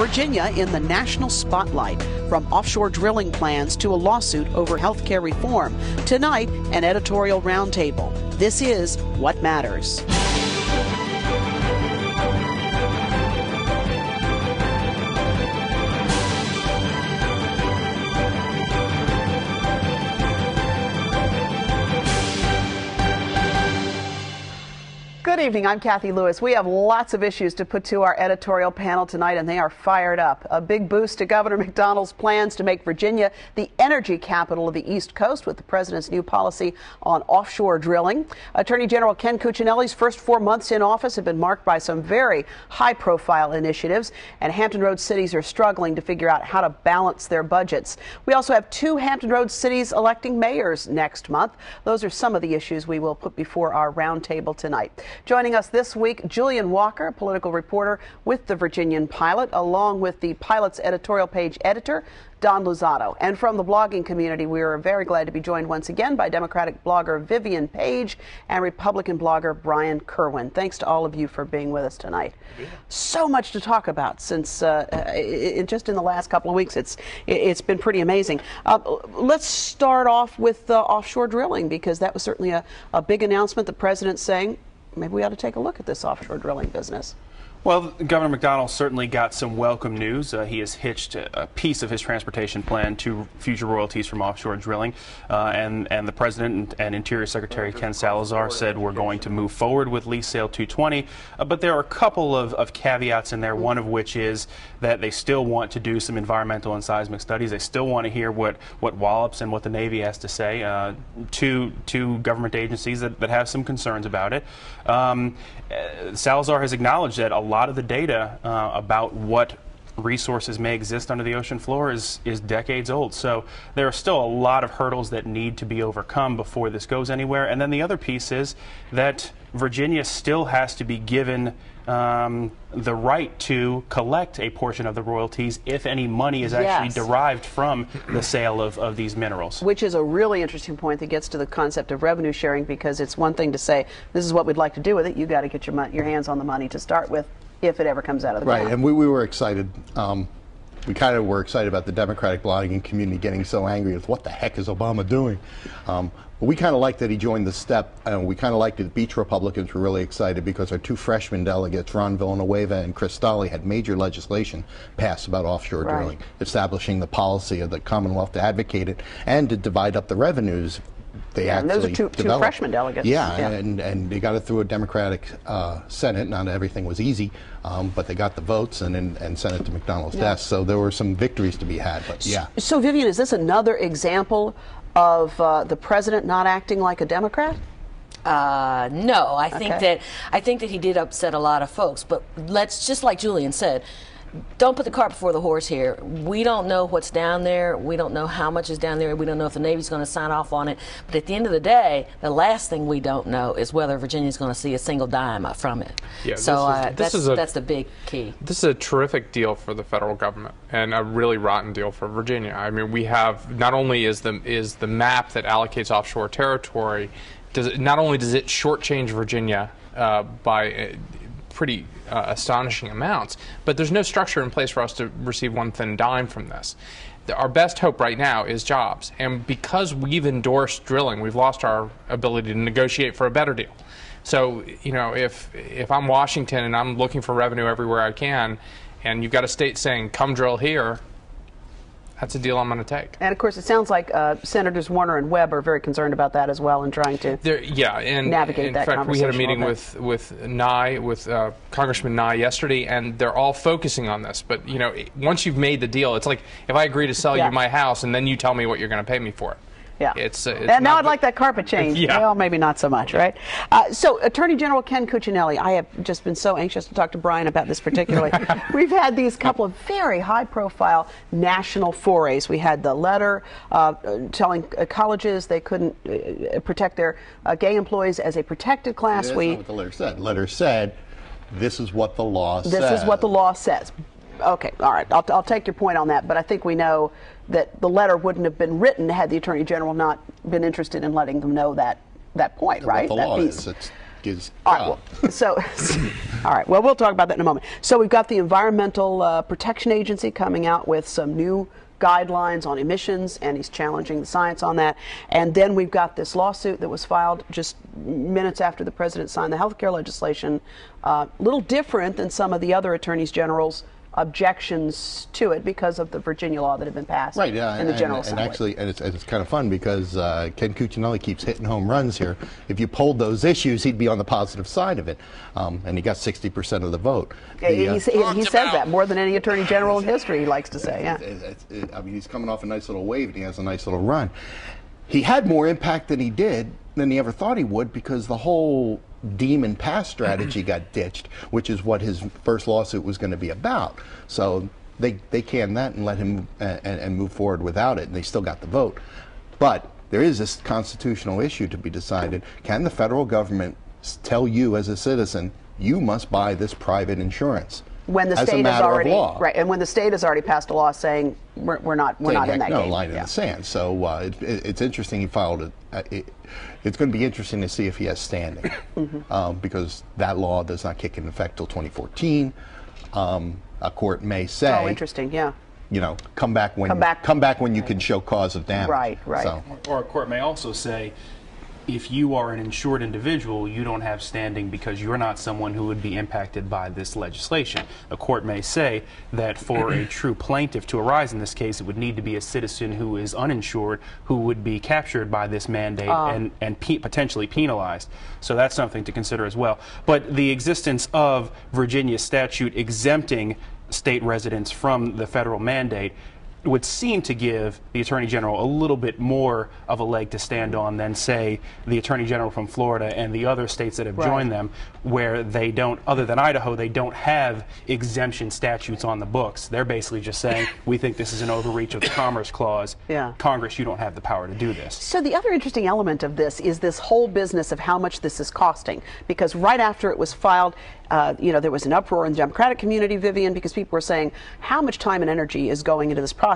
Virginia in the national spotlight, from offshore drilling plans to a lawsuit over health care reform. Tonight, an editorial roundtable. This is What Matters. Good evening, I'm Cathy Lewis. We have lots of issues to put to our editorial panel tonight, and they are fired up. A big boost to Governor McDonnell's plans to make Virginia the energy capital of the East Coast with the president's new policy on offshore drilling. Attorney General Ken Cuccinells' first 4 months in office have been marked by some very high-profile initiatives, and Hampton Roads cities are struggling to figure out how to balance their budgets. We also have 2 Hampton Roads cities electing mayors next month. Those are some of the issues we will put before our roundtable tonight. Joining us this week, Julian, political reporter with the Virginian-Pilot, along with the Pilot's editorial page editor, Don Luzzatto. And from the blogging community, we are very glad to be joined once again by Democratic blogger Vivian, Paige, and Republican blogger Brian Kirwin. Thanks to all of you for being with us tonight. Yeah. So much to talk about since just in the last couple of weeks. It's been pretty amazing. Let's start off with offshore drilling, because that was certainly a big announcement. The president saying, maybe we ought to take a look at this offshore drilling business. Well, Governor McDonnell certainly got some welcome news. He has hitched a piece of his transportation plan to future royalties from offshore drilling. And the President and Interior Secretary Ken Salazar said we're going to move forward with Lease Sale 220. But there are a couple of caveats in there, one of which is that they still want to do some environmental and seismic studies. They still want to hear what Wallops and what the Navy has to say, two government agencies that have some concerns about it. Salazar has acknowledged that a lot of the data about what resources may exist under the ocean floor is decades old. So there are still a lot of hurdles that need to be overcome before this goes anywhere. And then the other piece is that Virginia still has to be given the right to collect a portion of the royalties if any money is actually derived from the sale of these minerals. Which is a really interesting point that gets to the concept of revenue sharing, because it's one thing to say, this is what we'd like to do with it. You got to get your hands on the money to start with, if it ever comes out of the ground. Right, and we were excited. We kind of were excited about the Democratic blogging community getting so angry with what the heck is Obama doing. But we kind of liked that he joined the step, and we kind of liked that Beach Republicans were really excited because our 2 freshman delegates, Ron Villanueva and Chris Stolley, had major legislation passed about offshore drilling, establishing the policy of the Commonwealth to advocate it and to divide up the revenues. And those are two freshman delegates. And they got it through a Democratic Senate. Not everything was easy, but they got the votes and sent it to McDonnell's desk. So there were some victories to be had. But So Vivian, is this another example of the president not acting like a Democrat? No, I think that he did upset a lot of folks. But let's, just like Julian said, don't put the cart before the horse here. We don't know what's down there. We don't know how much is down there. We don't know if the Navy's going to sign off on it. But at the end of the day, the last thing we don't know is whether Virginia's going to see a single dime from it. Yeah, so that's the big key. This is a terrific deal for the federal government and a really rotten deal for Virginia. I mean, we have, not only is the map that allocates offshore territory, not only does it shortchange Virginia by pretty astonishing amounts, but there's no structure in place for us to receive one thin dime from this. Our best hope right now is jobs, and because we've endorsed drilling, we've lost our ability to negotiate for a better deal. So, you know, if I'm Washington and I'm looking for revenue everywhere I can, and you've got a state saying, come drill here, that's a deal I'm going to take. And of course, it sounds like Senators Warner and Webb are very concerned about that as well and trying to navigate that conversation. In fact, we had a meeting with Congressman Nye yesterday, and they're all focusing on this. But you know, once you've made the deal, it's like if I agree to sell you my house and then you tell me what you're going to pay me for it. Yeah. And now I'd like that carpet change. Well, maybe not so much, right? So, Attorney General Ken Cuccinells, I have just been so anxious to talk to Brian about this particularly. We've had these couple of very high-profile national forays. We had the letter telling colleges they couldn't protect their gay employees as a protected class. That's not what the letter said. The letter said, this is what the law says. This is what the law says. Okay, all right. I'll take your point on that, but I think we know that the letter wouldn't have been written had the Attorney General not been interested in letting them know that point, right? What the law is. his All job. right, well, so, all right. Well, we'll talk about that in a moment. So we've got the Environmental Protection Agency coming out with some new guidelines on emissions, and he's challenging the science on that. And then we've got this lawsuit that was filed just minutes after the president signed the health care legislation. A little different than some of the other attorneys general's objections to it because of the Virginia law that had been passed in the General Assembly. And actually, it's kind of fun because Ken Cuccinells keeps hitting home runs here. If you polled those issues, he'd be on the positive side of it, and he got 60% of the vote. He says that more than any attorney general in history, he likes to say. Yeah. I mean, he's coming off a nice little wave, and he has a nice little run. He had more impact than he ever thought he would, because the whole demon pass strategy got ditched, which is what his first lawsuit was going to be about. So they canned that and let him and move forward without it, and they still got the vote. But there is this constitutional issue to be decided. Can the federal government tell you as a citizen, you must buy this private insurance? When the state has already and when the state has already passed a law saying we're not in that game. Line in the sand. So it's interesting he filed it. It's going to be interesting to see if he has standing, because that law does not kick in effect till 2014. A court may say, "Oh, interesting, yeah." You know, come back when you can show cause of damage. Right. So. Or a court may also say, if you are an insured individual, you don't have standing because you're not someone who would be impacted by this legislation. The court may say that for a true plaintiff to arise in this case, it would need to be a citizen who is uninsured, who would be captured by this mandate and potentially penalized. So that's something to consider as well. But the existence of Virginia's statute exempting state residents from the federal mandate would seem to give the Attorney General a little bit more of a leg to stand on than, say, the Attorney General from Florida and the other states that have joined them, where they don't, other than Idaho, they don't have exemption statutes on the books. They're basically just saying, we think this is an overreach of the Commerce Clause. Congress, you don't have the power to do this. So the other interesting element of this is this whole business of how much this is costing, because right after it was filed, there was an uproar in the Democratic community, Vivian, because people were saying how much time and energy is going into this process.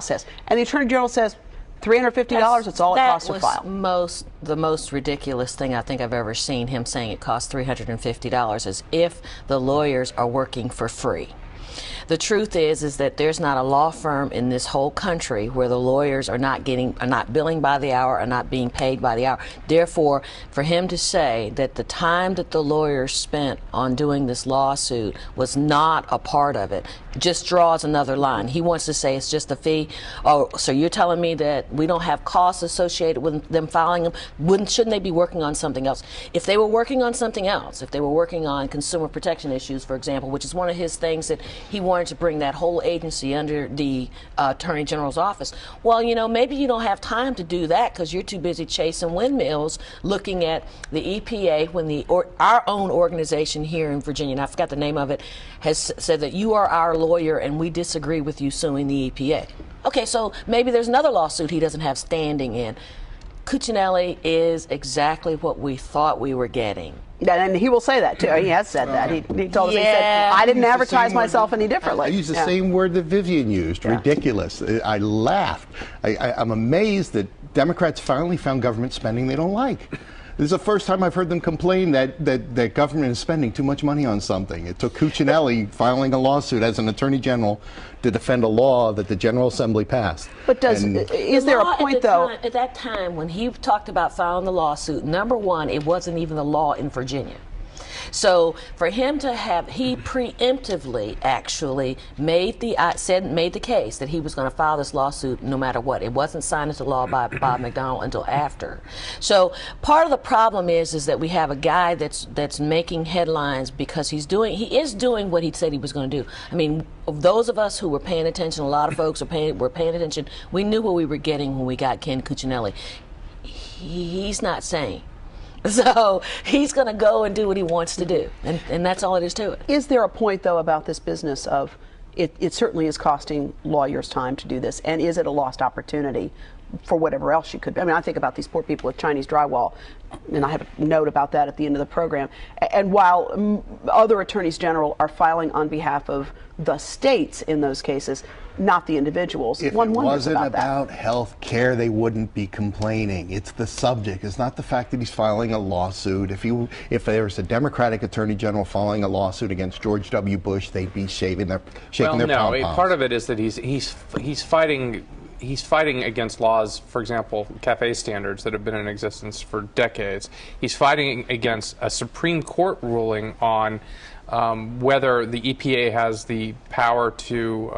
And the Attorney General says $350, it's all it costs to file. That was the most ridiculous thing I think I've ever seen, him saying it costs $350, as if the lawyers are working for free. The truth is that there's not a law firm in this whole country where the lawyers are not billing by the hour, are not being paid by the hour. Therefore, for him to say that the time that the lawyers spent on doing this lawsuit was not a part of it just draws another line. He wants to say it's just a fee. Oh, so you're telling me that we don't have costs associated with them filing them? Shouldn't they be working on something else? If they were working on something else, if they were working on consumer protection issues, for example, which is one of his things that he wanted to bring that whole agency under the Attorney General's office. Well, maybe you don't have time to do that because you're too busy chasing windmills, looking at the EPA when our own organization here in Virginia, and I forgot the name of it, has said that you are our lawyer and we disagree with you suing the EPA. Okay, so maybe there's another lawsuit he doesn't have standing in. Cuccinells is exactly what we thought we were getting. And he will say that too. He has said that. He told us, he said, I didn't advertise myself any differently. I used the same word that Vivian used, ridiculous. I laughed. I'm amazed that Democrats finally found government spending they don't like. This is the first time I've heard them complain that government is spending too much money on something. It took Cuccinells filing a lawsuit as an Attorney General to defend a law that the General Assembly passed. But is there a point, though? At that time, when he talked about filing the lawsuit, number one, it wasn't even the law in Virginia. So for him to he preemptively actually made the case that he was going to file this lawsuit no matter what. It wasn't signed into law by Bob McDonnell until after. So part of the problem is that we have a guy that's making headlines because he is doing what he said he was going to do. I mean, those of us who were paying attention, a lot of folks were paying attention. We knew what we were getting when we got Ken Cuccinells. He's not sane. So he's going to go and do what he wants to do, and that's all it is to it. Is there a point, though, about this business of it certainly is costing lawyers time to do this, and is it a lost opportunity for whatever else she could be. I mean, I think about these poor people with Chinese drywall, and I have a note about that at the end of the program. And while other attorneys general are filing on behalf of the states in those cases, not the individuals. If One it wonders wasn't about health care, they wouldn't be complaining. It's the subject. It's not the fact that he's filing a lawsuit. If there was a Democratic attorney general filing a lawsuit against George W. Bush, they'd be shaking their pom-poms. Part of it is that he's fighting against laws, for example, CAFE standards that have been in existence for decades. He's fighting against a Supreme Court ruling on whether the EPA has the power to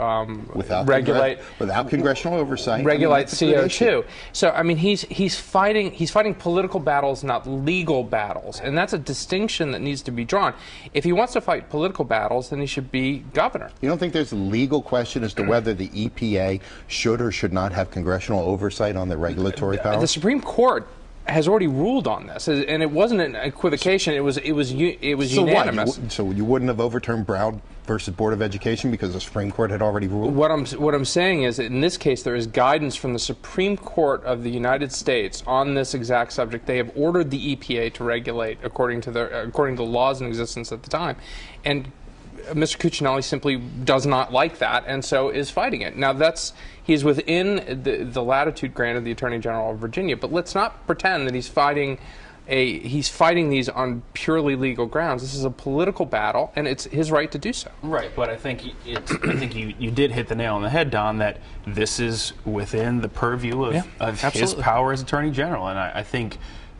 regulate without congressional oversight, regulate CO2. So I mean, he's fighting political battles, not legal battles, and that's a distinction that needs to be drawn. If he wants to fight political battles, then he should be governor. You don't think there's a legal question as to whether the EPA should or should not have congressional oversight on their regulatory power? The Supreme Court has already ruled on this, and it wasn't an equivocation. It was unanimous. So you wouldn't have overturned Brown versus Board of Education because the Supreme Court had already ruled? What I'm saying is that in this case there is guidance from the Supreme Court of the United States on this exact subject. They have ordered the EPA to regulate according to the laws in existence at the time, and Mr. Cuccinells simply does not like that, and so is fighting it. Now he's within the latitude granted the Attorney General of Virginia, but let's not pretend that he's fighting these on purely legal grounds. This is a political battle, and it's his right to do so. Right, but I think you did hit the nail on the head, Don, that this is within the purview of his power as Attorney General, and I think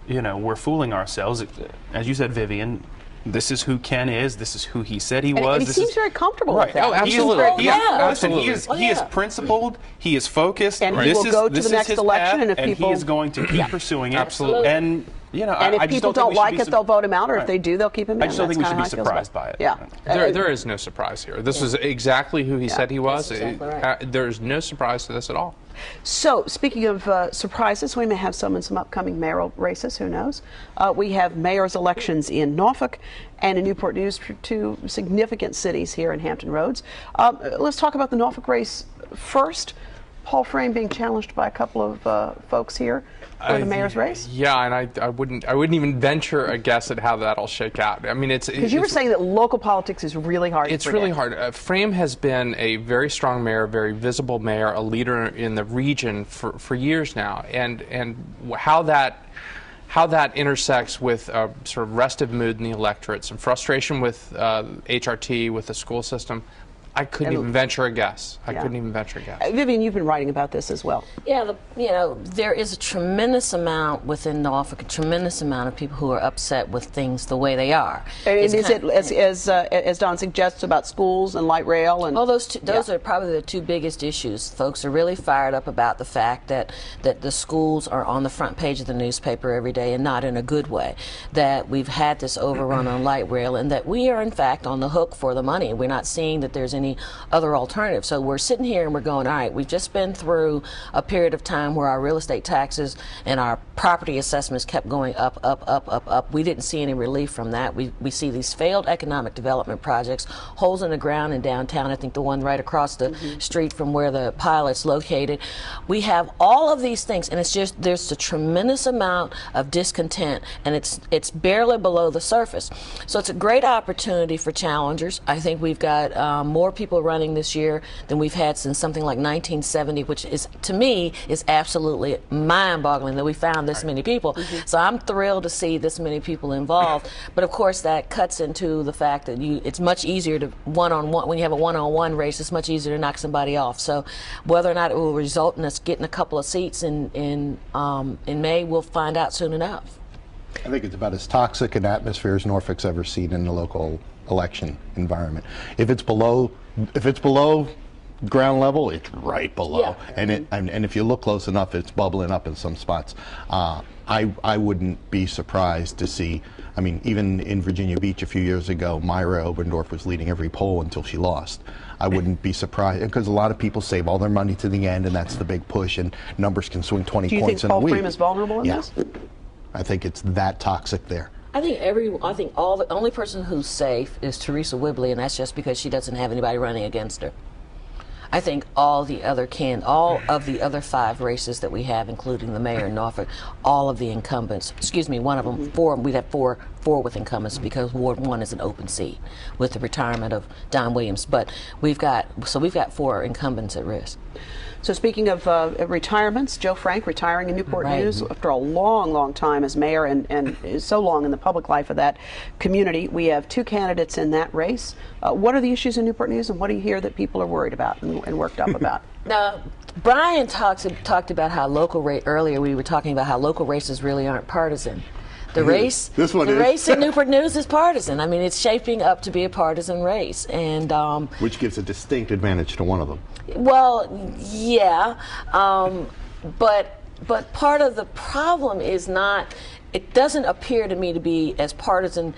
we're fooling ourselves. As you said, Vivian, this is who Ken is. This is who he said he was. And he seems very comfortable with that. Oh, absolutely. He is principled. He is focused. And he will go to the next election, and if he is going to keep pursuing it. Absolutely. And if people don't like it, they'll vote him out, or if they do, they'll keep him in. I just don't think we should be surprised by it. Yeah. There is no surprise here. This is exactly who he said he was. Exactly right. There's no surprise to this at all. So, speaking of surprises, we may have some in some upcoming mayoral races, who knows. We have mayor's elections in Norfolk and in Newport News, two significant cities here in Hampton Roads. Let's talk about the Norfolk race first. Paul Frame being challenged by a couple of folks here for the mayor's race. Yeah, and I wouldn't even venture a guess at how that'll shake out. I mean, because you were saying that local politics is really hard. It's really hard. Frame has been a very strong mayor, very visible mayor, a leader in the region for years now, and how that intersects with a sort of restive mood in the electorate, some frustration with HRT, with the school system. I couldn't even venture a guess. Vivian, you've been writing about this as well. Yeah, there is a tremendous amount within Norfolk, a tremendous amount of people who are upset with things the way they are. And is it, as Don suggests, about schools and light rail? And those are probably the two biggest issues. Folks are really fired up about the fact that the schools are on the front page of the newspaper every day, and not in a good way. That we've had this overrun on light rail, and that we are in fact on the hook for the money. We're not seeing that there's any other alternative. So we're sitting here and we're going, all right, we've just been through a period of time where our real estate taxes and our property assessments kept going up. We didn't see any relief from that. We see these failed economic development projects, holes in the ground in downtown. I think the one right across the street from where the pilot's located. We have all of these things, and it's just there's a tremendous amount of discontent, and it's barely below the surface. So it's a great opportunity for challengers. I think we've got more people running this year than we've had since something like 1970, which is, to me, is absolutely mind-boggling that we found this many people. So I'm thrilled to see this many people involved. But of course, that cuts into the fact that it's much easier to one-on-one, when you have a one-on-one race, it's much easier to knock somebody off. So whether or not it will result in us getting a couple of seats in May, we'll find out soon enough. I think it's about as toxic an atmosphere as Norfolk's ever seen in the local election environment. If it's below ground level, it's right below, and if you look close enough, it's bubbling up in some spots. I wouldn't be surprised to see. I mean, even in Virginia Beach a few years ago, Myra Obendorf was leading every poll until she lost. I wouldn't be surprised, because a lot of people save all their money to the end, and that's the big push, and numbers can swing 20 points in a week. Do you think Paul Frame is vulnerable in this? I think it's that toxic there. I think the only person who's safe is Teresa Whibley, and that's just because she doesn't have anybody running against her. I think all of the other 5 races that we have, including the mayor in Norfolk, all of the incumbents, excuse me, one of them, 4, we'd have four with incumbents because Ward 1 is an open seat with the retirement of Don Williams. But we've got 4 incumbents at risk. So speaking of retirements, Joe Frank retiring in Newport News after a long, long time as mayor and is so long in the public life of that community. We have 2 candidates in that race. What are the issues in Newport News, and what do you hear that people are worried about and worked up about? Now, Brian talked about how earlier we were talking about how local races really aren't partisan. The race in Newport News is partisan. I mean, it's shaping up to be a partisan race, and which gives a distinct advantage to one of them. Well, yeah, but part of the problem is not. It doesn't appear to me to be as partisan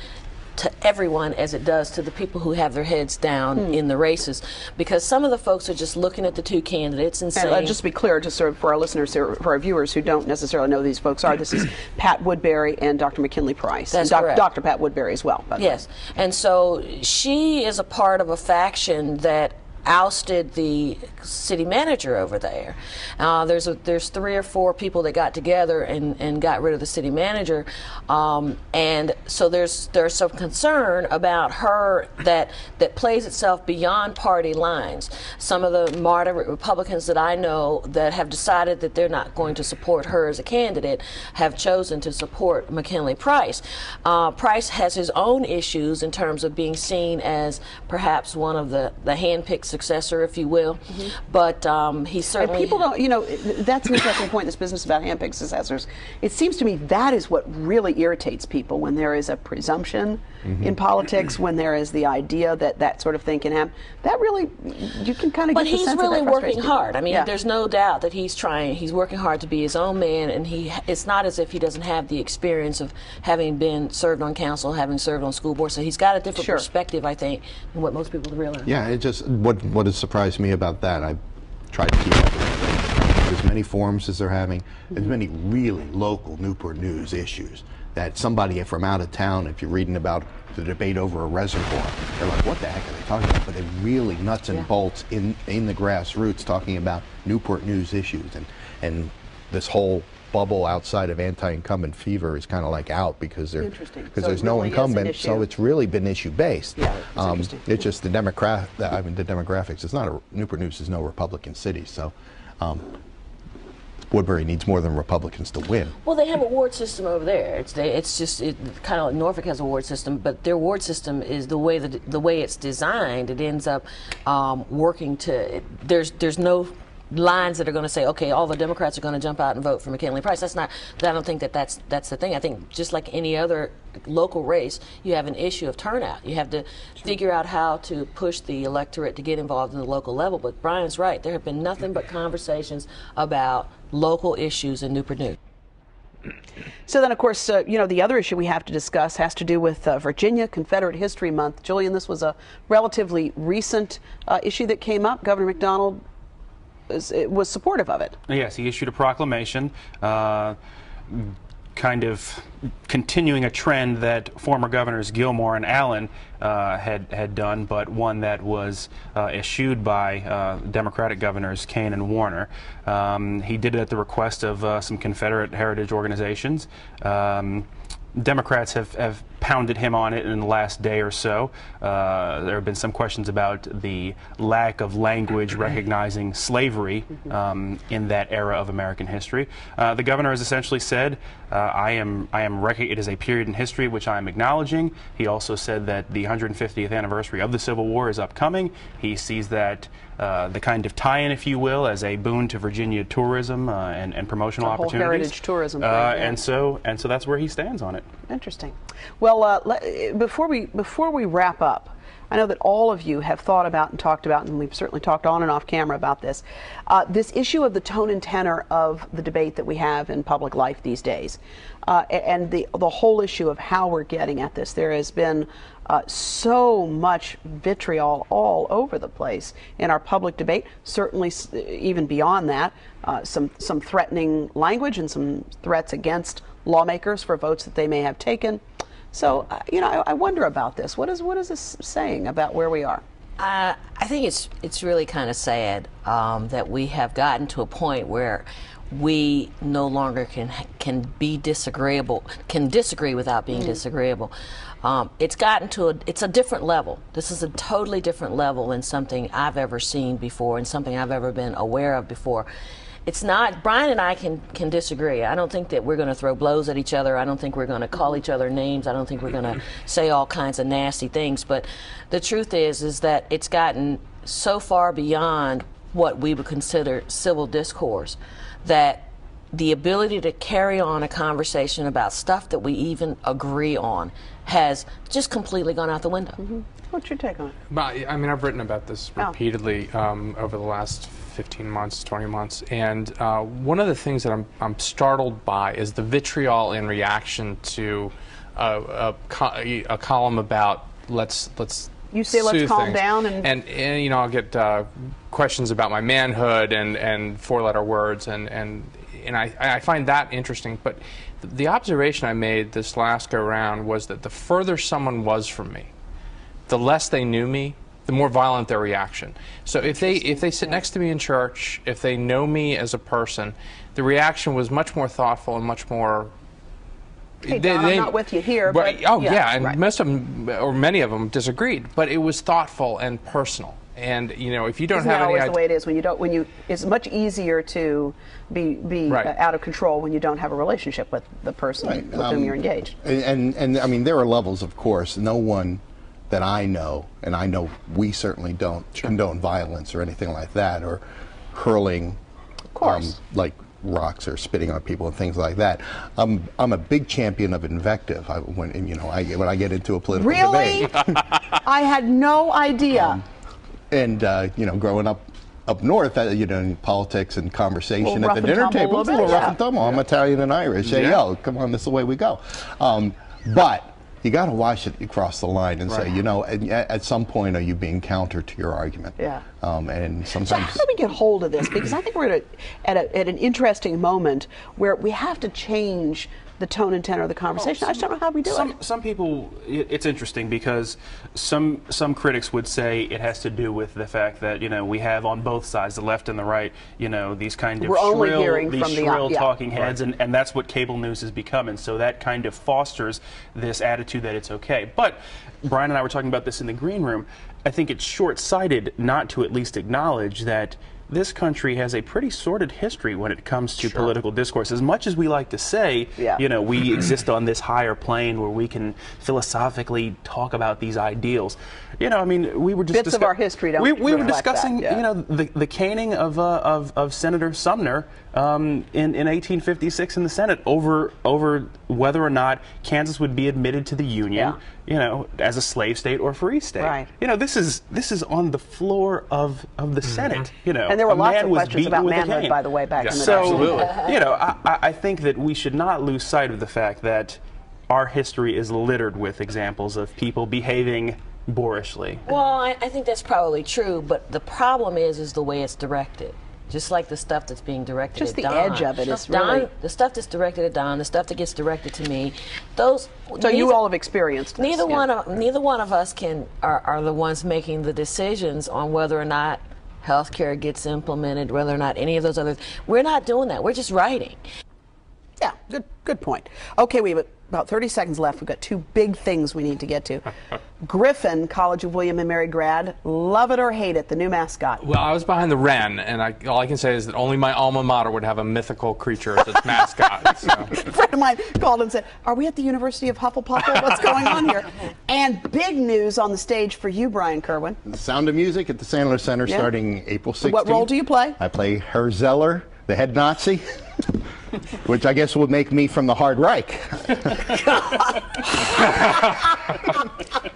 to everyone as it does to the people who have their heads down in the races, because some of the folks are just looking at the 2 candidates and saying, just to be clear, just sort of for our listeners, for our viewers who don't necessarily know who these folks are, this is Pat Woodbury and Dr. McKinley Price. That's correct. Dr. Pat Woodbury as well. Yes, and so she is a part of a faction that ousted the city manager over there. There's 3 or 4 people that got together and got rid of the city manager, and so there's some concern about her that plays itself beyond party lines. Some of the moderate Republicans that I know that have decided that they're not going to support her as a candidate have chosen to support McKinley Price. Price has his own issues in terms of being seen as perhaps one of the handpicked successor, if you will, but he certainly... And people don't, that's an interesting point, this business about handpicked successors. It seems to me that is what really irritates people, when there is a presumption in politics, when there is the idea that that sort of thing can happen. That really, you can kind of get the sense that But he's really working people. hard. I mean, there's no doubt that he's working hard to be his own man, and it's not as if he doesn't have the experience of having been served on council, having served on school board, so he's got a different perspective, I think, than what most people realize. Yeah, it just, what has surprised me about that, I've tried to keep up with as many forums as they're having, as many really local Newport News issues that somebody from out of town, if you're reading about the debate over a reservoir, they're like, what the heck are they talking about? But they're really nuts and bolts in the grassroots talking about Newport News issues, and this whole bubble outside of anti-incumbent fever is kind of like out because there's no incumbent, so it's really been issue based. Yeah, it's just the demographics. It's not Newport News is no Republican city, so Woodbury needs more than Republicans to win. Well, they have a ward system over there. It's kind of like Norfolk has a ward system, but their ward system is the way it's designed. It ends up working to. There's no lines that are going to say, okay, all the Democrats are going to jump out and vote for McKinley Price. That's not. I don't think that's the thing. I think just like any other local race, you have an issue of turnout. You have to figure out how to push the electorate to get involved in the local level. But Brian's right. There have been nothing but conversations about local issues in Newport News. So then, of course, the other issue we have to discuss has to do with Virginia Confederate History Month. Julian, this was a relatively recent issue that came up. Governor McDonnell was supportive of it. Yes, he issued a proclamation kind of continuing a trend that former governors Gilmore and Allen had done, but one that was eschewed by Democratic governors Kane and Warner. He did it at the request of some Confederate heritage organizations. Democrats have pounded him on it in the last day or so. There have been some questions about the lack of language recognizing slavery in that era of American history. The governor has essentially said, it is a period in history which I am acknowledging. He also said that the 150th anniversary of the Civil War is upcoming. He sees that the kind of tie-in, if you will, as a boon to Virginia tourism and promotional opportunities. Heritage tourism. And so that's where he stands on it. Interesting. Well, before we wrap up, I know that all of you have thought about and talked about, and we've certainly talked on and off camera about this, this issue of the tone and tenor of the debate that we have in public life these days, and the whole issue of how we're getting at this. There has been so much vitriol all over the place in our public debate, certainly even beyond that, some threatening language and some threats against lawmakers for votes that they may have taken. So, I wonder about this. What is this saying about where we are? I think it's really kind of sad that we have gotten to a point where we no longer can be disagreeable, can disagree without being disagreeable. It's gotten to it's a different level. This is a totally different level than something I've ever seen before and something I've ever been aware of before. It's not, Brian and I can disagree. I don't think that we're going to throw blows at each other. I don't think we're going to call each other names. I don't think we're going to say all kinds of nasty things. But the truth is that it's gotten so far beyond what we would consider civil discourse that the ability to carry on a conversation about stuff that we even agree on has just completely gone out the window. What's your take on it? I mean, I've written about this repeatedly over the last 15 months, 20 months, and one of the things that I'm startled by is the vitriol in reaction to a column about let's You say let's calm down, and you know, I'll get questions about my manhood and four-letter words, and I find that interesting. But the observation I made this last go round was that the further someone was from me, the less they knew me, the more violent their reaction. So if they sit next to me in church, if they know me as a person, the reaction was much more thoughtful and much more. Hey, Don, I'm not with you here. But, and most of them, or many of them, disagreed. But it was thoughtful and personal. And you know, if you don't have any, always the way it is it's much easier to be out of control when you don't have a relationship with the person with whom you're engaged. And I mean, there are levels, of course. No one that I know, and I know we certainly don't condone violence or anything like that, or hurling, like rocks or spitting on people and things like that. I'm a big champion of invective. When I get into a political debate. I had no idea. And you know, growing up north, you know, in politics and conversation at the dinner table, it's a little rough and tumble. I'm Italian and Irish. Say, yo, come on, this is the way we go. But you got to watch it cross the line and say, you know, at some point, are you being counter to your argument? Yeah. And sometimes. So how do we get hold of this? Because I think we're at an interesting moment where we have to change the tone and tenor of the conversation. I just don't know how we do it. Some people, it's interesting because some critics would say it has to do with the fact that, you know, we have on both sides, the left and the right, you know, these kind of shrill talking heads, and that's what cable news has become, and so that kind of fosters this attitude that it's okay. But Brian and I were talking about this in the green room. I think it's short-sighted not to at least acknowledge that this country has a pretty sordid history when it comes to political discourse. As much as we like to say, you know, we exist on this higher plane where we can philosophically talk about these ideals. You know, I mean, we were just bits of our history don't we were discussing, that, you know, the caning of Senator Sumner in 1856 in the Senate over whether or not Kansas would be admitted to the Union, you know, as a slave state or free state. Right. You know, this is on the floor of the Senate. You know, and there were lots of questions about manhood, by the way, back in the day. So, you know, I think that we should not lose sight of the fact that our history is littered with examples of people behaving boorishly. Well, I think that's probably true, but the problem is the way it's directed. Just like the stuff that's being directed just at Don. Just the edge of it is really... the stuff that's directed at Don, the stuff that gets directed to me, those... So you all have experienced this. Neither one of us are the ones making the decisions on whether or not health care gets implemented, whether or not any of those other... We're not doing that. We're just writing. Yeah, good point. Okay, we have about 30 seconds left. We've got two big things we need to get to. Griffin, College of William and Mary grad, love it or hate it, the new mascot. Well, I was behind the Wren, and all I can say is that only my alma mater would have a mythical creature as its mascot. So. A friend of mine called and said, are we at the University of Hufflepuffle? What's going on here? And big news on the stage for you, Brian Kirwin. The Sound of Music at the Sandler Center starting April 16th. What role do you play? I play Herr Zeller, the head Nazi. Which I guess will make me from the Hard Reich.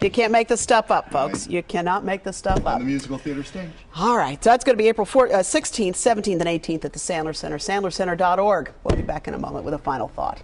You can't make this stuff up, folks. You cannot make this stuff up. On the musical theater stage. All right. So that's going to be April 16th, 17th, and 18th at the Sandler Center, sandlercenter.org. We'll be back in a moment with a final thought.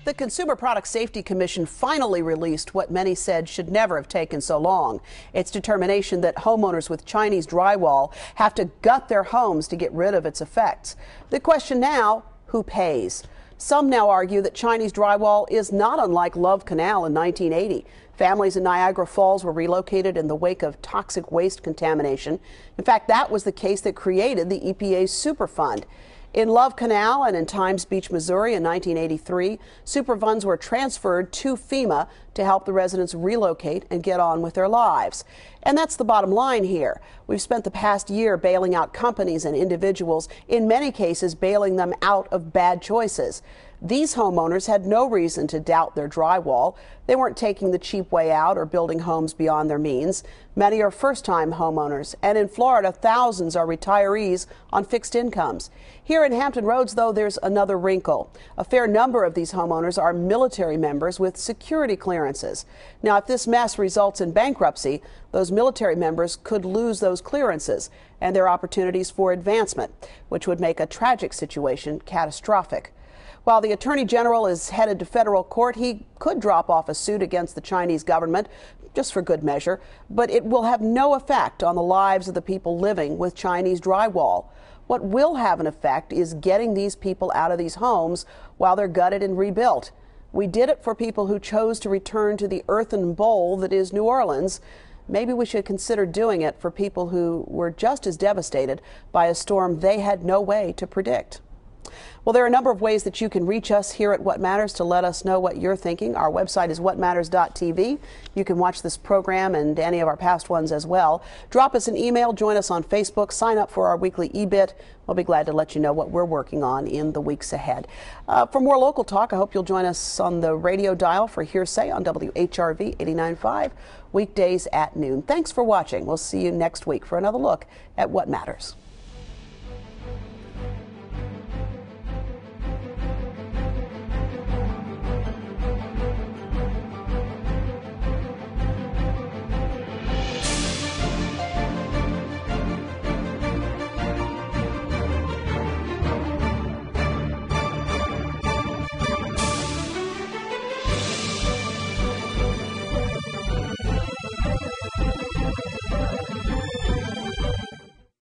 The Consumer Product Safety Commission finally released what many said should never have taken so long. Its determination that homeowners with Chinese drywall have to gut their homes to get rid of its effects. The question now, who pays? Some now argue that Chinese drywall is not unlike Love Canal in 1980. Families in Niagara Falls were relocated in the wake of toxic waste contamination. In fact, that was the case that created the EPA's Superfund. In Love Canal and in Times Beach, Missouri in 1983, Superfunds were transferred to FEMA to help the residents relocate and get on with their lives. And that's the bottom line here. We've spent the past year bailing out companies and individuals, in many cases bailing them out of bad choices. These homeowners had no reason to doubt their drywall. They weren't taking the cheap way out or building homes beyond their means. Many are first-time homeowners, and in Florida, thousands are retirees on fixed incomes. Here in Hampton Roads, though, there's another wrinkle. A fair number of these homeowners are military members with security clearances. Now, if this mess results in bankruptcy, those military members could lose those clearances and their opportunities for advancement, which would make a tragic situation catastrophic. While the Attorney General is headed to federal court, he could drop off a suit against the Chinese government, just for good measure, but it will have no effect on the lives of the people living with Chinese drywall. What will have an effect is getting these people out of these homes while they're gutted and rebuilt. We did it for people who chose to return to the earthen bowl that is New Orleans. Maybe we should consider doing it for people who were just as devastated by a storm they had no way to predict. Well, there are a number of ways that you can reach us here at What Matters to let us know what you're thinking. Our website is whatmatters.tv. You can watch this program and any of our past ones as well. Drop us an email, join us on Facebook, sign up for our weekly e-bit. We'll be glad to let you know what we're working on in the weeks ahead. For more local talk, I hope you'll join us on the radio dial for Hearsay on WHRV 89.5, weekdays at noon. Thanks for watching. We'll see you next week for another look at What Matters.